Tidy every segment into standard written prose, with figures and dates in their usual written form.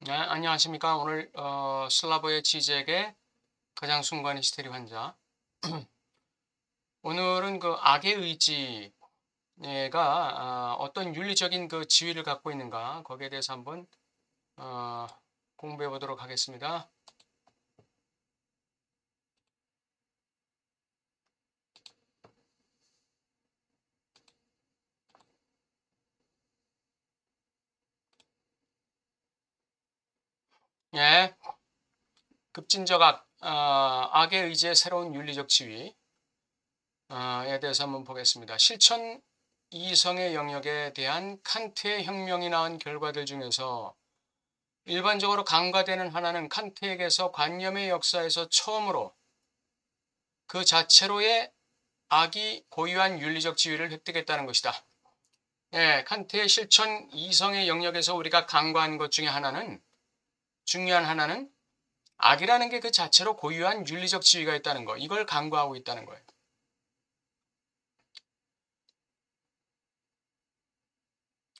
네, 안녕하십니까. 오늘 슬라브의 지적의 가장 숭고한 히스테리 환자. 오늘은 그 악의 의지가 어떤 윤리적인 그 지위를 갖고 있는가 거기에 대해서 한번 어, 공부해 보도록 하겠습니다. 예, 급진적 악의 의지의 새로운 윤리적 지위에 대해서 한번 보겠습니다. 실천 이성의 영역에 대한 칸트의 혁명이 낳은 결과들 중에서 일반적으로 간과되는 하나는 칸트에게서 관념의 역사에서 처음으로 그 자체로의 악이 고유한 윤리적 지위를 획득했다는 것이다. 예, 칸트의 실천 이성의 영역에서 우리가 간과한 것 중에 하나는, 중요한 하나는 악이라는 게 그 자체로 고유한 윤리적 지위가 있다는 거, 이걸 간과하고 있다는 거예요.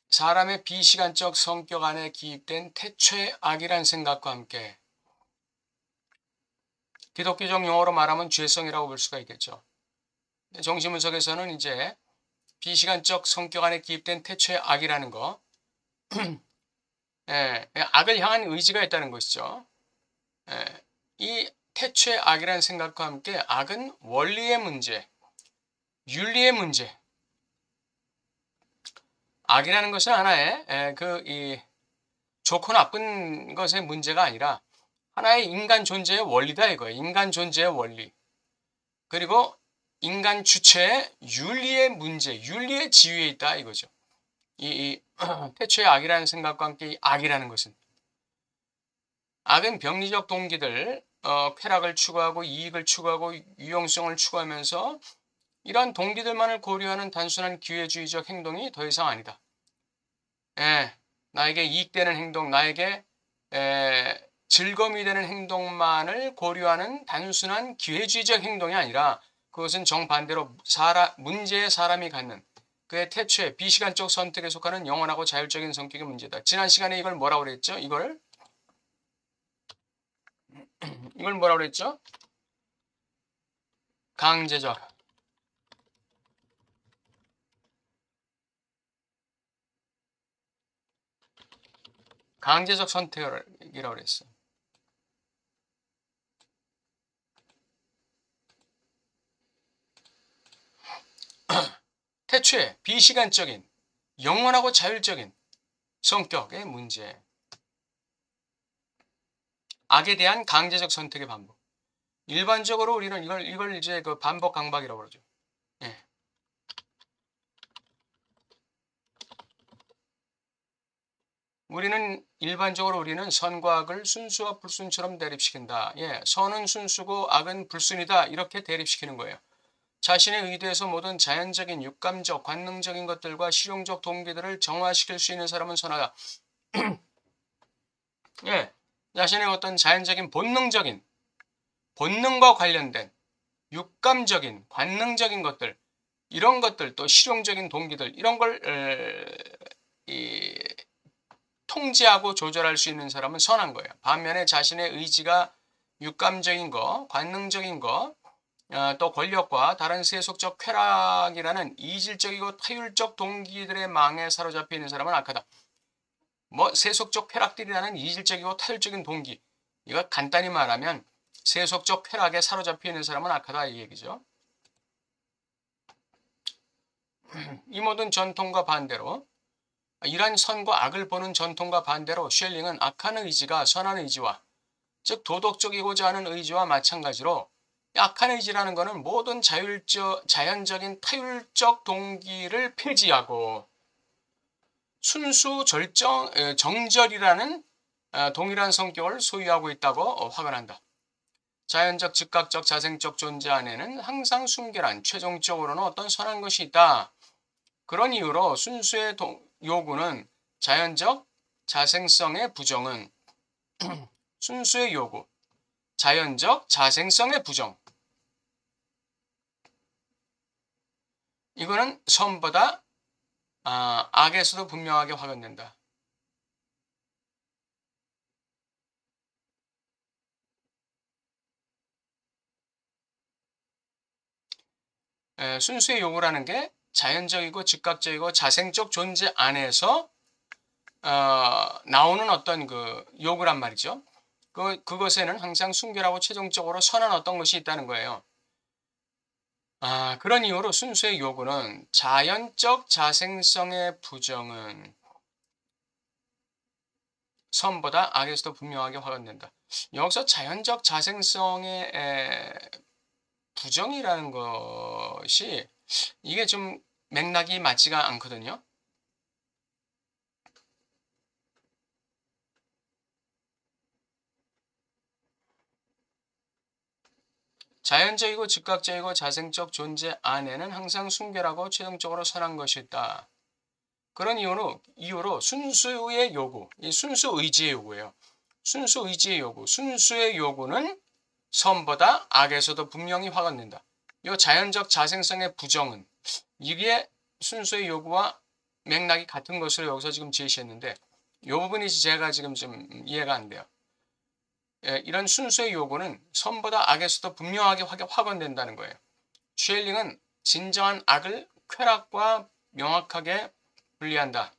사람의 비시간적 성격 안에 기입된 태초의 악이란 생각과 함께 기독교적 용어로 말하면 죄성이라고 볼 수가 있겠죠. 정신분석에서는 이제 비시간적 성격 안에 기입된 태초의 악이라는 거, 악을 향한 의지가 있다는 것이죠. 이 태초의 악이라는 생각과 함께 악은 원리의 문제, 윤리의 문제, 악이라는 것은 하나의 좋고 나쁜 것의 문제가 아니라 하나의 인간 존재의 원리다 이거예요. 인간 존재의 원리. 그리고 인간 주체의 윤리의 문제, 윤리의 지위에 있다 이거죠. 이 태초의 악이라는 생각과 함께 이 악이라는 것은 악은 병리적 동기들, 쾌락을 추구하고 이익을 추구하고 유용성을 추구하면서 이러한 동기들만을 고려하는 단순한 기회주의적 행동이 더 이상 아니다. 나에게 이익되는 행동, 나에게 즐거움이 되는 행동만을 고려하는 단순한 기회주의적 행동이 아니라 그것은 정반대로 문제의 사람이 갖는 그의 태초의 비시간적 선택에 속하는 영원하고 자율적인 성격의 문제다. 지난 시간에 이걸 뭐라고 그랬죠? 이걸 뭐라고 그랬죠? 강제적 선택이라고 그랬어. 태초의 비시간적인 영원하고 자율적인 성격의 문제. 악에 대한 강제적 선택의 반복. 일반적으로 우리는 이걸 이제 그 반복 강박이라고 그러죠. 예. 일반적으로 우리는 선과 악을 순수와 불순처럼 대립시킨다. 예, 선은 순수고 악은 불순이다. 이렇게 대립시키는 거예요. 자신의 의도에서 모든 자연적인 육감적, 관능적인 것들과 실용적 동기들을 정화시킬 수 있는 사람은 선하다. 예, 자신의 어떤 자연적인 본능과 관련된 육감적인, 관능적인 것들, 이런 것들, 또 실용적인 동기들, 이런 걸 통제하고 조절할 수 있는 사람은 선한 거예요. 반면에 자신의 의지가 육감적인 거, 관능적인 거, 또 권력과 다른 세속적 쾌락이라는 이질적이고 타율적 동기들의 망에 사로잡혀 있는 사람은 악하다. 세속적 쾌락들이라는 이질적이고 타율적인 동기. 이거 간단히 말하면 세속적 쾌락에 사로잡혀 있는 사람은 악하다 이 얘기죠. 이 모든 전통과 반대로 이러한 선과 악을 보는 전통과 반대로 쉘링은 악한 의지가 선한 의지와 즉 도덕적이고자 하는 의지와 마찬가지로 악한 의지라는 것은 모든 자연적인 타율적 동기를 폐지하고 순수 정절이라는 동일한 성격을 소유하고 있다고 확언한다. 자연적, 즉각적, 자생적 존재 안에는 항상 순결한, 최종적으로는 어떤 선한 것이 있다. 그런 이유로 순수의 요구는 자연적 자생성의 부정은 순수의 요구, 자연적 자생성의 부정. 이거는 선보다 악에서도 분명하게 확언된다. 순수의 요구라는 게 자연적이고 즉각적이고 자생적 존재 안에서 나오는 어떤 그 요구란 말이죠. 그것에는 항상 순결하고 최종적으로 선한 어떤 것이 있다는 거예요. 그런 이유로 순수의 요구는 자연적 자생성의 부정은 선보다 악에서도 분명하게 확언된다. 여기서 자연적 자생성의 부정이라는 것이 이게 좀 맥락이 맞지가 않거든요. 자연적이고 즉각적이고 자생적 존재 안에는 항상 순결하고 최종적으로 선한 것이 있다. 그런 이유로 순수의 요구, 이 순수 의지의 요구예요. 순수 의지의 요구, 순수의 요구는 선보다 악에서도 분명히 확언된다. 이 자연적 자생성의 부정은 이게 순수의 요구와 맥락이 같은 것으로 여기서 지금 제시했는데 이 부분이 제가 지금 좀 이해가 안 돼요. 이런 순수의 요구는 선보다 악에서도 분명하게 확언된다는 거예요. 슈엘링은 진정한 악을 쾌락과 명확하게 분리한다.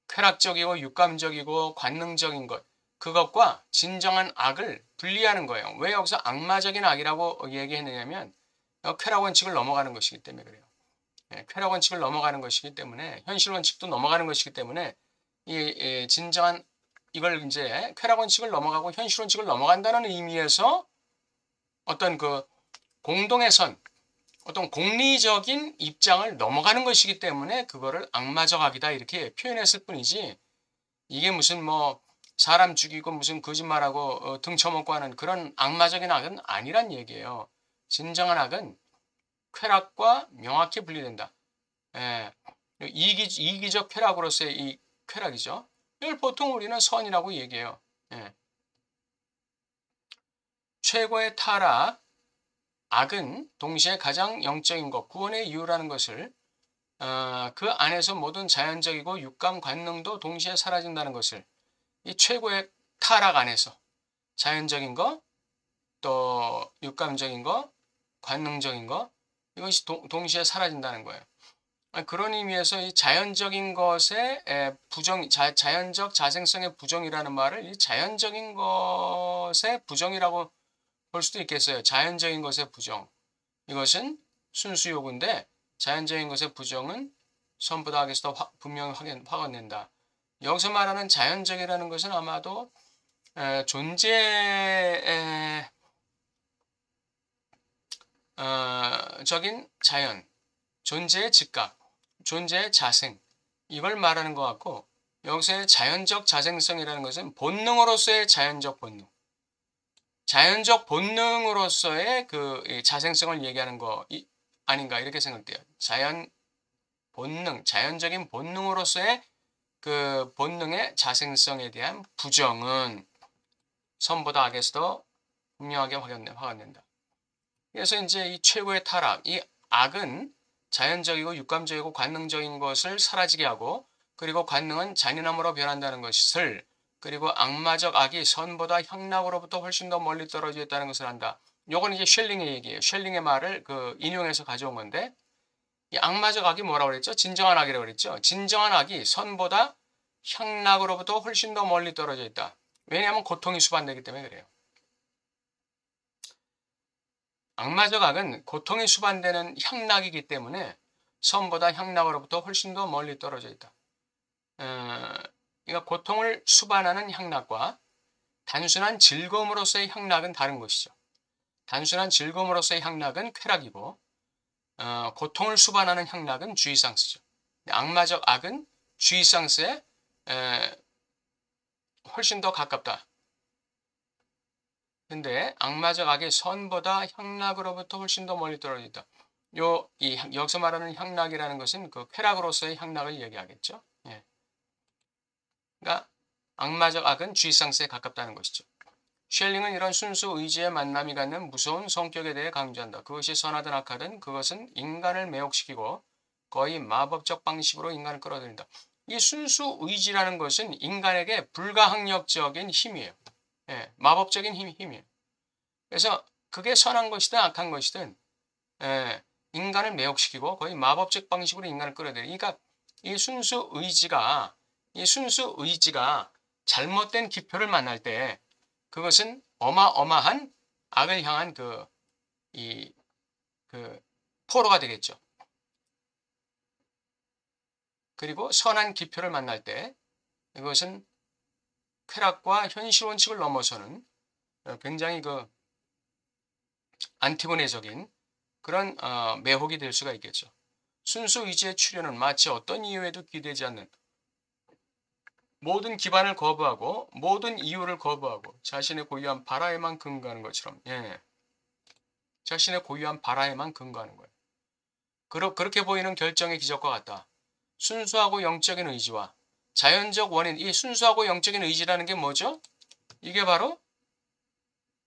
쾌락적이고 육감적이고 관능적인 것, 그것과 진정한 악을 분리하는 거예요. 왜 여기서 악마적인 악이라고 얘기했느냐면 쾌락 원칙을 넘어가는 것이기 때문에 그래요. 쾌락 원칙을 넘어가는 것이기 때문에 현실 원칙도 넘어가는 것이기 때문에 이 진정한 이걸 이제 쾌락 원칙을 넘어가고 현실 원칙을 넘어간다는 의미에서 어떤 그 공동의 선, 어떤 공리적인 입장을 넘어가는 것이기 때문에 그거를 악마적 악이다 이렇게 표현했을 뿐이지 이게 무슨 뭐 사람 죽이고 무슨 거짓말하고 등쳐먹고 하는 그런 악마적인 악은 아니란 얘기예요. 진정한 악은 쾌락과 명확히 분리된다. 이기적 쾌락으로서의 이 쾌락이죠. 이걸 보통 우리는 선이라고 얘기해요. 최고의 타락, 악은 동시에 가장 영적인 것, 구원의 이유라는 것을 그 안에서 모든 자연적이고 육감 관능도 동시에 사라진다는 것을 이 최고의 타락 안에서 자연적인 것, 또 육감적인 것, 관능적인 것 이것이 동시에 사라진다는 거예요. 그런 의미에서 이 자연적인 것의 부정, 자연적 자생성의 부정이라는 말을 이 자연적인 것의 부정이라고 볼 수도 있겠어요. 자연적인 것의 부정. 이것은 순수 요구인데 자연적인 것의 부정은 선보다 악에서도 분명히 확언된다. 여기서 말하는 자연적이라는 것은 아마도 존재적인 자연, 존재의 즉각, 존재의 자생 이걸 말하는 것 같고 여기서의 자연적 자생성이라는 것은 본능으로서의 자연적 본능, 자연적 본능으로서의 그 자생성을 얘기하는 거 아닌가 이렇게 생각돼요. 자연적인 본능으로서의 그 본능의 자생성에 대한 부정은 선보다 악에서도 분명하게 확언된다. 그래서 이제 이 최고의 타락, 이 악은 자연적이고 육감적이고 관능적인 것을 사라지게 하고 그리고 관능은 잔인함으로 변한다는 것을 그리고 악마적 악이 선보다 향락으로부터 훨씬 더 멀리 떨어져 있다는 것을 한다. 요건 이제 쉘링의 얘기예요. 쉘링의 말을 인용해서 가져온 건데 이 악마적 악이 뭐라고 그랬죠? 진정한 악이라고 그랬죠? 진정한 악이 선보다 향락으로부터 훨씬 더 멀리 떨어져 있다. 왜냐하면 고통이 수반되기 때문에 그래요. 악마적 악은 고통이 수반되는 향락이기 때문에 선보다 향락으로부터 훨씬 더 멀리 떨어져 있다. 그러니까 고통을 수반하는 향락과 단순한 즐거움으로서의 향락은 다른 것이죠. 단순한 즐거움으로서의 향락은 쾌락이고 고통을 수반하는 향락은 주의상스죠. 악마적 악은 주의상스에 훨씬 더 가깝다. 근데 악마적 악의 선보다 향락으로부터 훨씬 더 멀리 떨어져 있다. 여기서 말하는 향락이라는 것은 그 쾌락으로서의 향락을 얘기하겠죠. 그러니까 악마적 악은 주의상스에 가깝다는 것이죠. 쉘링은 이런 순수 의지의 만남이 갖는 무서운 성격에 대해 강조한다. 그것이 선하든 악하든 그것은 인간을 매혹시키고 거의 마법적 방식으로 인간을 끌어들인다. 이 순수 의지라는 것은 인간에게 불가항력적인 힘이에요. 마법적인 힘이에요. 그래서 그게 선한 것이든 악한 것이든 인간을 매혹시키고 거의 마법적 방식으로 인간을 끌어들여. 그러니까 이 순수 의지가 잘못된 기표를 만날 때 그것은 어마어마한 악을 향한 포로가 되겠죠. 그리고 선한 기표를 만날 때 이것은 쾌락과 현실 원칙을 넘어서는 굉장히 안티고네적인 그런 매혹이 될 수가 있겠죠. 순수 의지의 출현은 마치 어떤 이유에도 기대지 않는 모든 기반을 거부하고 모든 이유를 거부하고 자신의 고유한 바라에만 근거하는 것처럼 자신의 고유한 바라에만 근거하는 거예요. 그렇게 보이는 결정의 기적과 같다. 순수하고 영적인 의지와 자연적 원인, 이 순수하고 영적인 의지라는 게 뭐죠? 이게 바로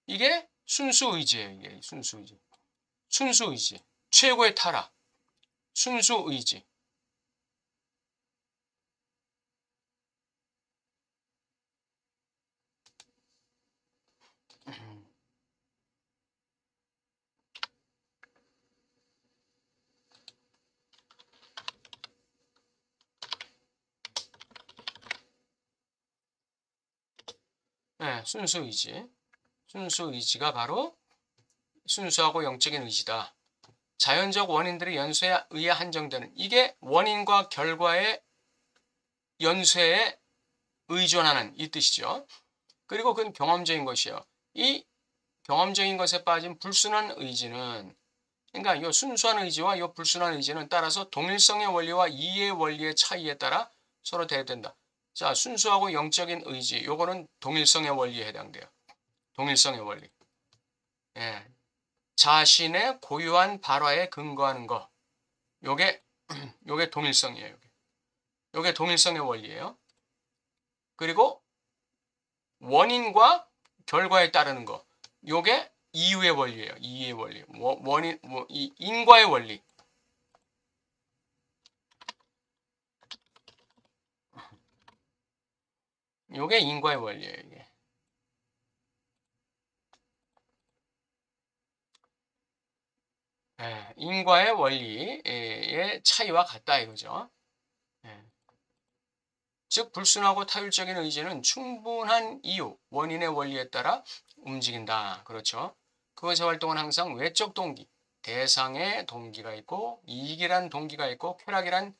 이게 순수 의지예요. 이게 순수 의지. 순수 의지. 최고의 타락. 순수 의지. 네, 순수 의지. 순수 의지가 바로 순수하고 영적인 의지다. 자연적 원인들의 연쇄에 의해 한정되는 이게 원인과 결과의 연쇄에 의존하는 이 뜻이죠. 그리고 그건 경험적인 것이에요. 이 경험적인 것에 빠진 불순한 의지는 그러니까 이 순수한 의지와 이 불순한 의지는 따라서 동일성의 원리와 이해의 원리의 차이에 따라 서로 대립된다. 자, 순수하고 영적인 의지, 요거는 동일성의 원리에 해당돼요. 동일성의 원리. 예. 자신의 고유한 발화에 근거하는 거. 요게 동일성이에요. 요게 동일성의 원리예요. 그리고 원인과 결과에 따르는 거. 요게 이유의 원리예요. 이유의 원리. 이 인과의 원리. 요게 인과의 원리예요. 이게. 인과의 원리의 차이와 같다 이거죠. 즉 불순하고 타율적인 의지는 충분한 이유, 원인의 원리에 따라 움직인다. 그렇죠. 그것의 활동은 항상 외적 동기, 대상의 동기가 있고 이익이란 동기가 있고 쾌락이란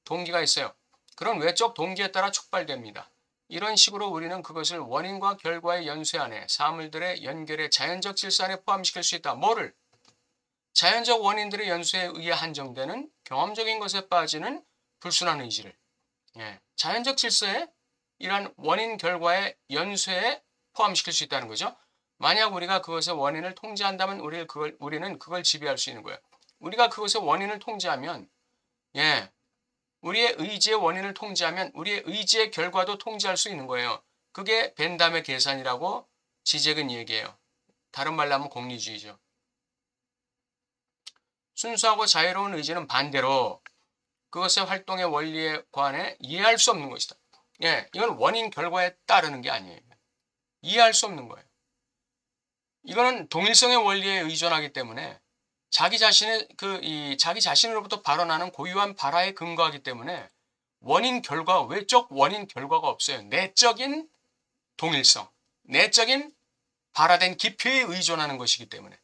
동기가 있어요. 그런 외적 동기에 따라 촉발됩니다. 이런 식으로 우리는 그것을 원인과 결과의 연쇄 안에 사물들의 연결의 자연적 질서 안에 포함시킬 수 있다. 뭐를? 자연적 원인들의 연쇄에 의해 한정되는 경험적인 것에 빠지는 불순한 의지를 자연적 질서에 이러한 원인 결과의 연쇄에 포함시킬 수 있다는 거죠. 만약 우리가 그것의 원인을 통제한다면 우리는 그걸 지배할 수 있는 거예요. 우리가 그것의 원인을 통제하면 우리의 의지의 원인을 통제하면 우리의 의지의 결과도 통제할 수 있는 거예요. 그게 벤담의 계산이라고 지적은 얘기해요. 다른 말로 하면 공리주의죠. 순수하고 자유로운 의지는 반대로 그것의 활동의 원리에 관해 이해할 수 없는 것이다. 이건 원인 결과에 따르는 게 아니에요. 이해할 수 없는 거예요. 이거는 동일성의 원리에 의존하기 때문에 자기 자신으로부터 발언하는 고유한 발화에 근거하기 때문에 원인 결과, 외적 원인 결과가 없어요. 내적인 동일성, 내적인 발화된 기표에 의존하는 것이기 때문에.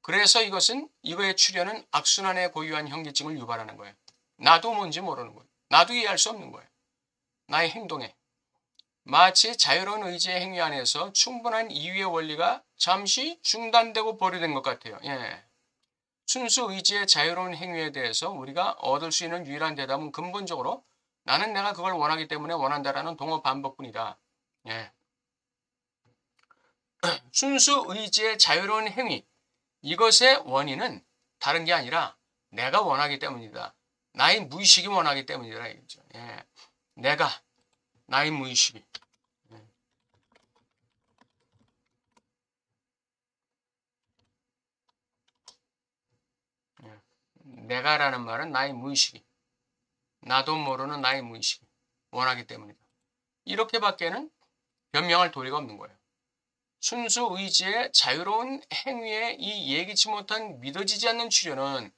그래서 이거의 출현은 악순환의 고유한 현기증을 유발하는 거예요. 나도 뭔지 모르는 거예요. 나도 이해할 수 없는 거예요. 나의 행동에. 마치 자유로운 의지의 행위 안에서 충분한 이유의 원리가 잠시 중단되고 보류된 것 같아요. 순수 의지의 자유로운 행위에 대해서 우리가 얻을 수 있는 유일한 대답은 근본적으로 나는 내가 그걸 원하기 때문에 원한다라는 동어 반복뿐이다. 순수 의지의 자유로운 행위. 이것의 원인은 다른 게 아니라 내가 원하기 때문이다. 나의 무의식이 원하기 때문이다. 이거죠. 나의 무의식이. 내가라는 말은 나의 무의식이. 나도 모르는 나의 무의식이 원하기 때문이다. 이렇게밖에는 변명할 도리가 없는 거예요. 순수 의지의 자유로운 행위에 이 예기치 못한 믿어지지 않는 출현은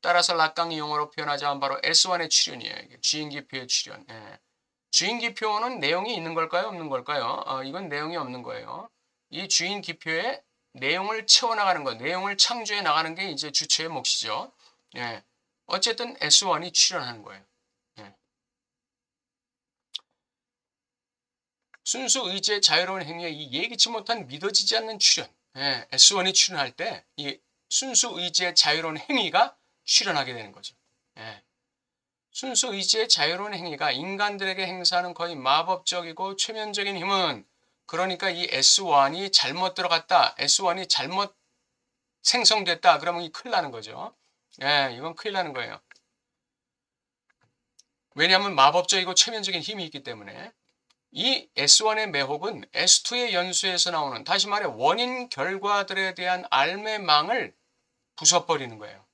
따라서 락강의 용어로 표현하자면 바로 S1의 출현이에요. 주인기표의 출현. 예. 주인기표는 내용이 있는 걸까요? 없는 걸까요? 이건 내용이 없는 거예요. 이 주인기표의 내용을 채워나가는 것, 내용을 창조해 나가는 게 이제 주체의 몫이죠. 예. 어쨌든 S1이 출현하는 거예요. 예. 순수 의지의 자유로운 행위에 이 예기치 못한 믿어지지 않는 출현. 예. S1이 출현할 때 이 순수 의지의 자유로운 행위가 출현하게 되는 거죠. 예. 순수 의지의 자유로운 행위가 인간들에게 행사하는 거의 마법적이고 최면적인 힘은 그러니까 이 S1이 잘못 들어갔다. S1이 잘못 생성됐다. 그러면 이 큰일 나는 거죠. 예, 이건 큰일 나는 거예요. 왜냐하면 마법적이고 최면적인 힘이 있기 때문에 이 S1의 매혹은 S2의 연수에서 나오는 다시 말해 원인 결과들에 대한 알매망을 부숴버리는 거예요.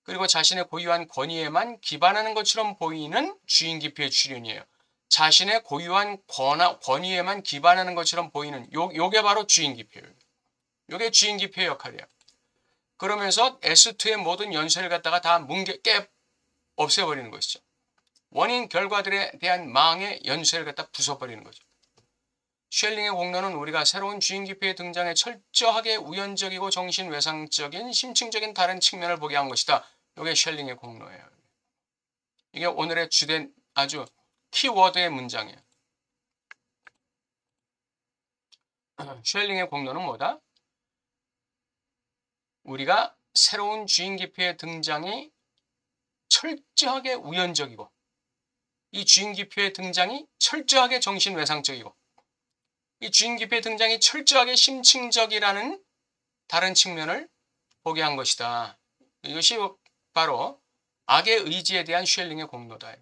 그리고 자신의 고유한 권위에만 기반하는 것처럼 보이는 주인기표의 출현이에요. 자신의 고유한 권위에만 기반하는 것처럼 보이는 요게 바로 주인기표예요. 요게 주인기표의 역할이에요. 그러면서 S2의 모든 연쇄를 갖다가 다 깨 없애버리는 것이죠. 원인 결과들에 대한 망의 연쇄를 갖다 부숴버리는 거죠. 쉘링의 공로는 우리가 새로운 주인기표의 등장에 철저하게 우연적이고 정신외상적인 심층적인 다른 측면을 보게 한 것이다. 이게 쉘링의 공로예요. 이게 오늘의 주된 아주 키워드의 문장이에요. 쉘링의 공로는 뭐다? 우리가 새로운 주인기표의 등장이 철저하게 우연적이고 이 주인기표의 등장이 철저하게 정신외상적이고 이 주인기표의 등장이 철저하게 심층적이라는 다른 측면을 보게 한 것이다. 이것이 바로 악의 의지에 대한 쉘링의 공로다.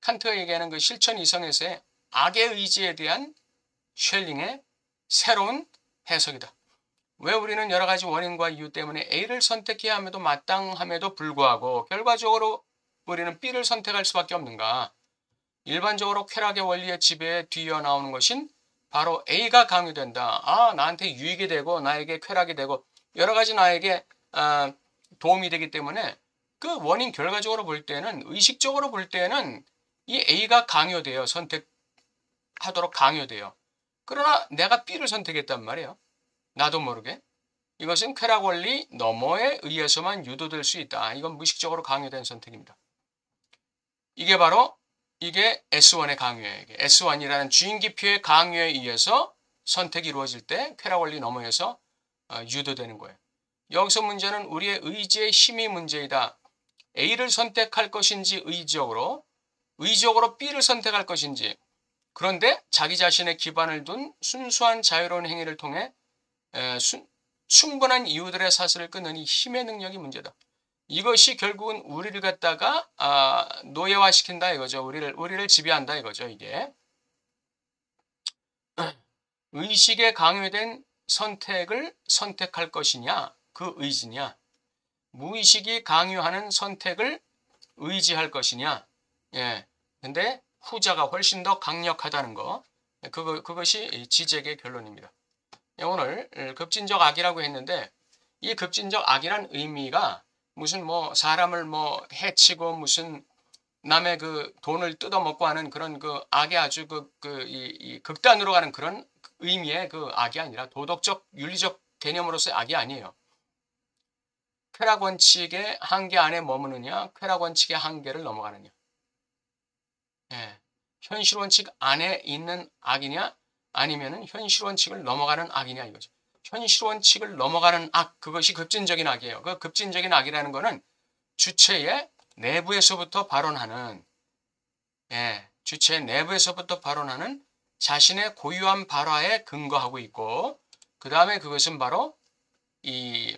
칸트가 얘기하는 그 실천 이성에서의 악의 의지에 대한 쉘링의 새로운 해석이다. 왜 우리는 여러 가지 원인과 이유 때문에 A를 선택해야 함에도 마땅함에도 불구하고 결과적으로 우리는 B를 선택할 수밖에 없는가? 일반적으로 쾌락의 원리의 지배에 뒤이어 나오는 것인 바로 A가 강요된다. 나한테 유익이 되고 나에게 쾌락이 되고 여러 가지 나에게 도움이 되기 때문에 그 원인 결과적으로 볼 때는 의식적으로 볼 때는 이 A가 강요돼요. 선택하도록 강요돼요. 그러나 내가 B를 선택했단 말이에요. 나도 모르게. 이것은 쾌락 원리 너머에 의해서만 유도될 수 있다. 이건 무의식적으로 강요된 선택입니다. 이게 바로 이게 S1의 강요예요. S1이라는 주인기표의 강요에 의해서 선택이 이루어질 때 쾌락 원리 너머에서 유도되는 거예요. 여기서 문제는 우리의 의지의 힘이 문제이다. A를 선택할 것인지 의지적으로 B를 선택할 것인지 그런데 자기 자신의 기반을 둔 순수한 자유로운 행위를 통해 충분한 이유들의 사슬을 끊는 이 힘의 능력이 문제다. 이것이 결국은 우리를 갖다가 노예화시킨다 이거죠. 우리를 지배한다 이거죠. 이게 의식에 강요된 선택을 선택할 것이냐 그 의지냐 무의식이 강요하는 선택을 의지할 것이냐 근데 후자가 훨씬 더 강력하다는 거 그것이 지적의 결론입니다. 오늘 급진적 악이라고 했는데 이 급진적 악이란 의미가 무슨 사람을 해치고 무슨 남의 그 돈을 뜯어먹고 하는 그런 그 악의 아주 이 극단으로 가는 그런 의미의 그 악이 아니라 도덕적 윤리적 개념으로서의 악이 아니에요. 쾌락 원칙의 한계 안에 머무느냐 쾌락 원칙의 한계를 넘어가느냐 현실 원칙 안에 있는 악이냐 아니면은 현실 원칙을 넘어가는 악이냐 이거죠. 현실 원칙을 넘어가는 악 그것이 급진적인 악이에요. 그 급진적인 악이라는 거는 주체의 내부에서부터 발원하는 주체의 내부에서부터 발원하는 자신의 고유한 발화에 근거하고 있고 그 다음에 그것은 바로 이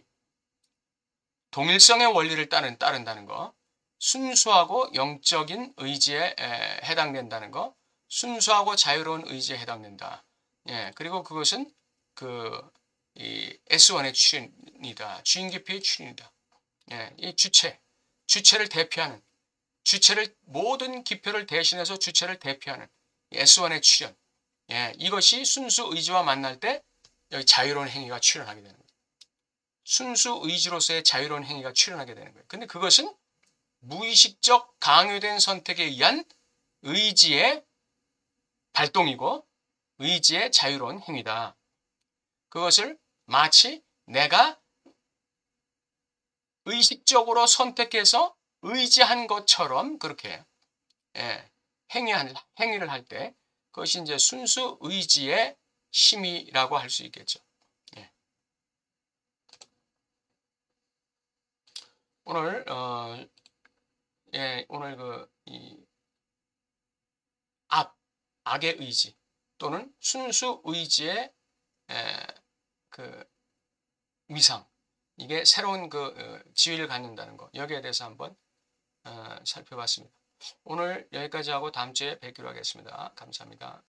동일성의 원리를 따른다는 거 순수하고 영적인 의지에 해당된다는 거 순수하고 자유로운 의지에 해당된다. 그리고 그것은 이 S1의 출현이다. 주인기표의 출현이다. 이 주체를 대표하는 모든 기표를 대신해서 주체를 대표하는 S1의 출현. 이것이 순수 의지와 만날 때 여기 자유로운 행위가 출현하게 되는 거예요. 순수 의지로서의 자유로운 행위가 출현하게 되는 거예요. 근데 그것은 무의식적 강요된 선택에 의한 의지의 발동이고 의지의 자유로운 행위다. 그것을 마치 내가 의식적으로 선택해서 의지한 것처럼 그렇게 행위를 할 때 그것이 이제 순수 의지의 힘이라고 할 수 있겠죠. 예. 오늘 오늘 악의 의지 또는 순수 의지의 위상, 이게 새로운 지위를 갖는다는 거, 여기에 대해서 한번 살펴봤습니다. 오늘 여기까지 하고 다음 주에 뵙기로 하겠습니다. 감사합니다.